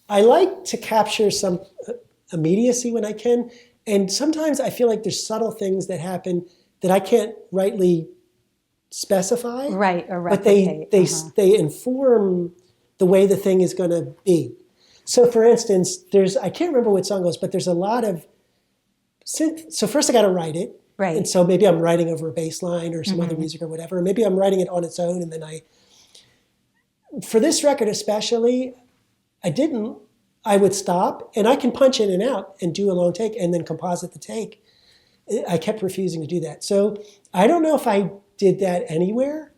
I like to capture some immediacy when I can. And sometimes I feel like there's subtle things that happen that I can't rightly specify. Right, or but replicate. they inform the way the thing is going to be. So for instance, I can't remember what song it was, but there's a lot of synth. So first I got to write it. Right. And so maybe I'm writing over a bass line or some other music or whatever. Or maybe I'm writing it on its own. And then for this record especially, I would stop and I can punch in and out and do a long take and then composite the take. I kept refusing to do that. So I don't know if I did that anywhere,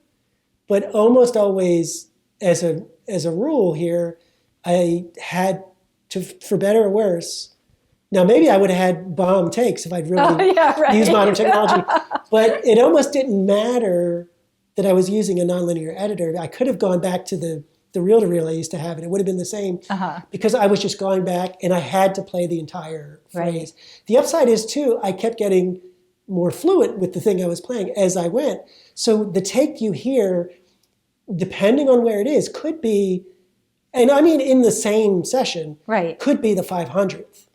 but almost always as a rule here, I had to, for better or worse. Now maybe I would have had bomb takes if I'd really used modern technology, but it almost didn't matter that I was using a nonlinear editor. I could have gone back to the reel-to-reel I used to have, and it would have been the same because I was just going back and I had to play the entire phrase. Right. The upside is too, I kept getting more fluent with the thing I was playing as I went. So the take you hear, depending on where it is, could be, and I mean in the same session, could be the 500th.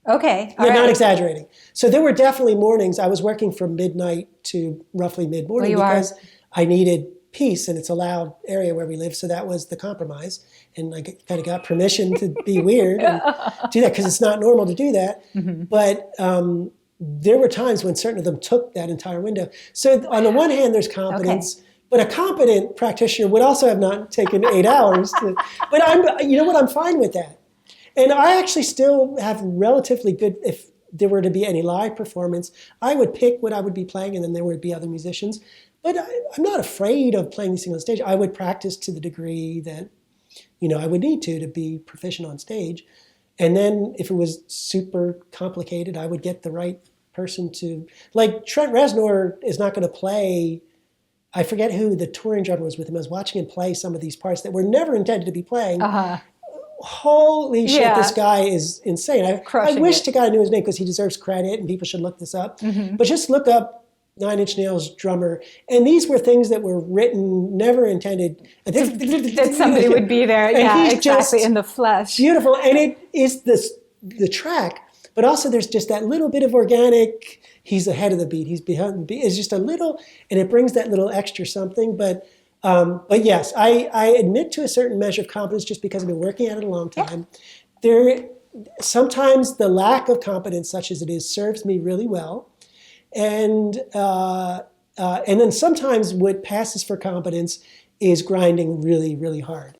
Okay. Not exaggerating. So there were definitely mornings, I was working from midnight to roughly mid-morning because I needed peace, and it's a loud area where we live, so that was the compromise. And I kind of got permission to be weird and do that because it's not normal to do that. But there were times when certain of them took that entire window. So on the one hand, there's competence, but a competent practitioner would also have not taken 8 hours. But you know what, I'm fine with that. And I actually still have relatively good, if there were to be any live performance, I would pick what I would be playing and then there would be other musicians. But I'm not afraid of playing these things on stage. I would practice to the degree that, I would need to be proficient on stage. And then if it was super complicated, I would get the right person to, like Trent Reznor is not going to play, I forget who the touring drummer was with him. I was watching him play some of these parts that were never intended to be playing. Holy shit, this guy is insane. I wish to God I knew his name because he deserves credit and people should look this up. But just look up Nine Inch Nails drummer. And these were things that were written, never intended. That somebody would be there, exactly, in the flesh. Beautiful. And it is the track, but also there's just that little bit of organic, he's ahead of the beat, he's behind the beat. It's just a little, and it brings that little extra something. But yes, I admit to a certain measure of competence just because I've been working at it a long time. Sometimes the lack of competence, such as it is, serves me really well. And then sometimes what passes for competence is grinding really, really hard.